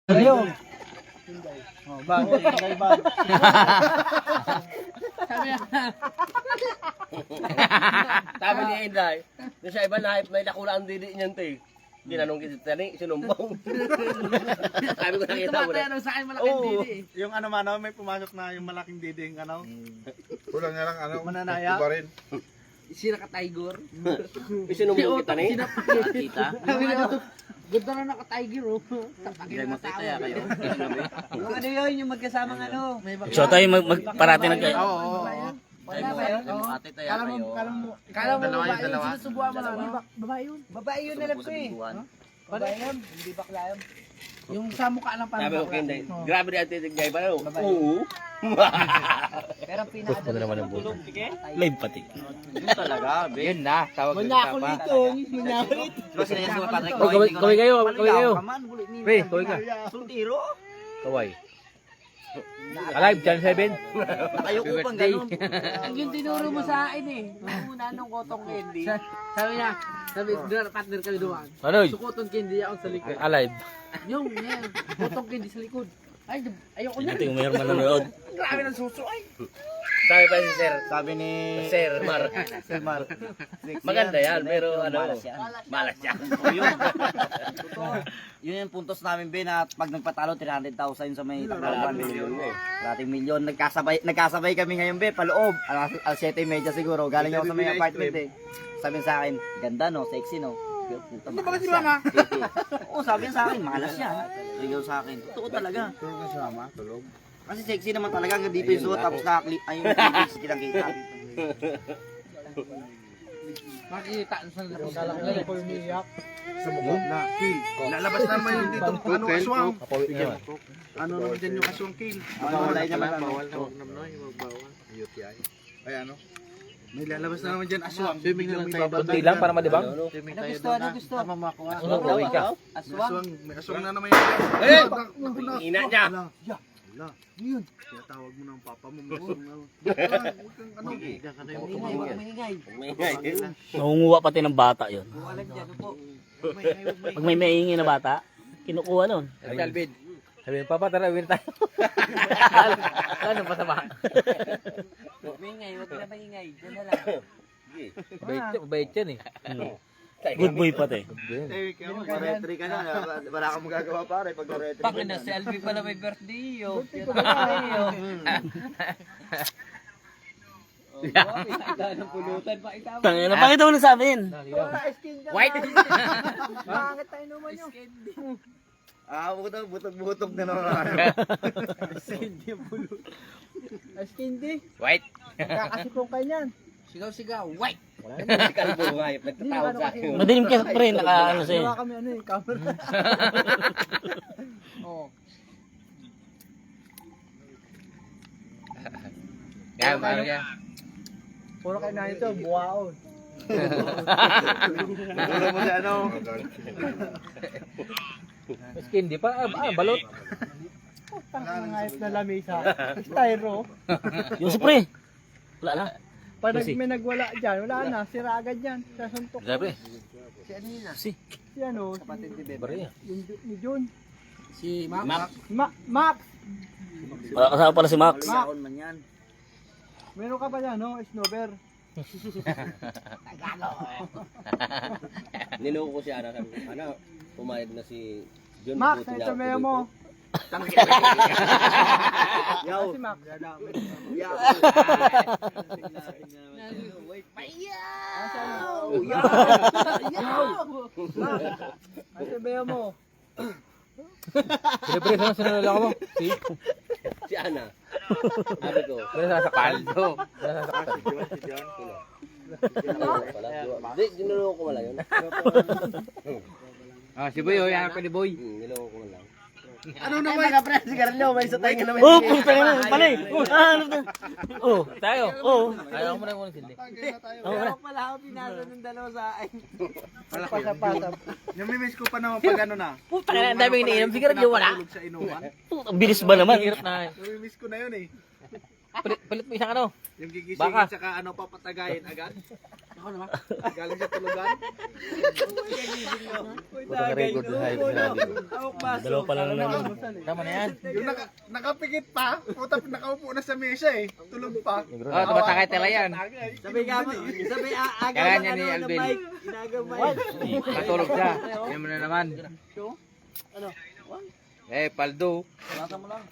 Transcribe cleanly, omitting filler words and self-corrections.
Ayo. Oh, bang, Hyundai bang. Sabi ni Inday, doon sa iba na may nakula ang didi niyan te. Tinanong kita tani, sinumbong. Sabi ko nakita mo na. Sa akin malaking didi. Yung ano man, may pumasok na yung malaking diding ano. Kulang na lang ano, Mananaya. iba rin. Sira ka Tiger. Sinumbong kita ni. Kita. Ganda na naka-tiger oh. Tapakin na tao. Yung ano yun, yung magkasamang ano. So tayo parati nag Oo. Wala ba yun? Ate tayo kayo. Kala mo Dalawa yun, babae, dalawa. sinusubuan mo lang. Babae yun. Babae yun alam ko eh. Babae yun, hindi bakla yun. Yung sa mukha lang Sabi ko kay Inday, grabe rin ate tigay pa no. Babae. Oo. Pero pinaka naman ang buto. Live pati. Yun talaga, be. Yun na, tawag ng Manyako papa. nito. Manyako nito. Diba sila yung Patrick? Oh, kaway kayo, kaway kayo. Pre, kaway ka. Sultiro? Kaway. Alive, Channel 7. Ayoko pang ganun. Yung tinuro mo sa akin eh. Nung una nung cotton candy. Sabi niya, partner kami dumaan. Ano? So cotton candy ako sa likod. Alive. Yung, cotton candy sa likod. Ay, ayoko na. Ito yung mayroong manonood. Grabe ng suso ay. Sabi pa si Sir. Sabi ni Sir Mar. Sir Mar. Maganda yan, pero ano. Malas yan. Malas yan. Yun yung puntos namin, Ben, at pag nagpatalo, 300,000 sa may Tacloban. Rating milyon. Nagkasabay kami ngayon, Ben, paloob. Alas 7:30 siguro. Galing ako sa may apartment eh. Sabi niya sa akin, ganda no, sexy no. Hindi pala si Mama. Oo, sabi niya sa akin, malas yan. Sigaw sa akin. Totoo talaga. Tulog ka sa mama, tulog. Kasi sexy naman talaga. Hanggang dito yung suot, tapos ay yung clips, kitang-kita. Makikita sa lalaki ko umiiyak. Sa bukod na, kill. Lalabas naman yung dito, ano, aswang. Ano naman dyan yung aswang kill. Mawala niya man. Bawal na, huwag naman, yung magbawal. UTI. Ay ano? May lalabas na naman dyan aswang. Swimming na lang tayo. Kunti lang para malibang. Swimming tayo gusto? doon Ano na. gusto? Tama makuha. Kaway ka. Aswang. May aswang na naman yan. Eh! Ina niya. Wala. Yun. Kaya tawag mo ng papa mo. Ano? Maingay. Nangunguha pati ng bata yon. Walang dyan po. Pag may maingay na bata, kinukuha nun. Calvin. Sabi ng papa, tara, uwi tayo. Ano pa sa bata? Maingay, wag na maingay. Diyan na lang. Mabait yan eh. Good boy pati. Eh, kaya mo, retry ka na. Wala kang magagawa pare pag retry. Pag na si Alvin pala may birthday yo. Ng pulutan pa ikaw. Tangina, bakit mo na sa amin? White. Bakit tayo naman yun? Butok na naman. Askendi. White. Kakasipong kayo niyan. Sigaw-sigaw. White. Si Calvo nga, nagtatawag sa akin. Madilim ka pre, naka ano sa'yo. Gawa kami ano eh, camera. Oh. Kaya paano yan? Puro kayo na ito, buwaon. Wala mo si ano. Hindi pa, balot. Tangang ngayot na lamisa. Styro. Yung spray. Wala na. Pag Kasi- may nagwala dyan, wala na. Sira agad yan. Sasuntok. Sabi. Si ano yun ah? Si. Si ano? Kapatid ni Bebe. Bari. Ni Jun. Si Max. Max! Wala kasama pala si Max. Saon man yan. Meron ka ba yan, no? Snowber. Niloko ko si Ana. Sabi ko, Ana, pumayag na si John. Max, buti ito niya meron ako mo. Yaw. Si Max. Yaw. Ay, sabihan mo. Pre, saan sinalala ko mo? Si? Si Ana. Sabi ko, Wala sa kaldo. Hindi, niloko ko wala yun. Ah, si Boy, yan pa ni Boy. Niloko ko lang. Ano naman? Mga pre, sigarilyo, may isa tayo naman. Oh, puta na, pala eh. Oh, tayo. Oh. Ayaw mo na muna sindi. Pero pala ako pinasa ng dalawa sa akin. Pasap-pasap. Namimiss ko pa naman pag ano na. Puta na, ang daming iniinom. Sigarilyo wala. Tulog sa inuman. Puta, ang bilis ba naman? Hirap na. Namimiss ko na yun eh. Palit mo isang ano. Yung gigising Baka. at saka ano papatagayin agad. Ako naman. Galing sa tulugan. Record na hype sinabi ko. Dalawa pa lang naman. Tama na yan. Yung nakapikit pa, puta nakaupo na sa mesa eh. Tulog pa. Oh, tumatakay tala yan. Sabi Kaya niya ni Alvin. Matulog siya. Yan mo na naman. Eh, paldo. Wala mo lang.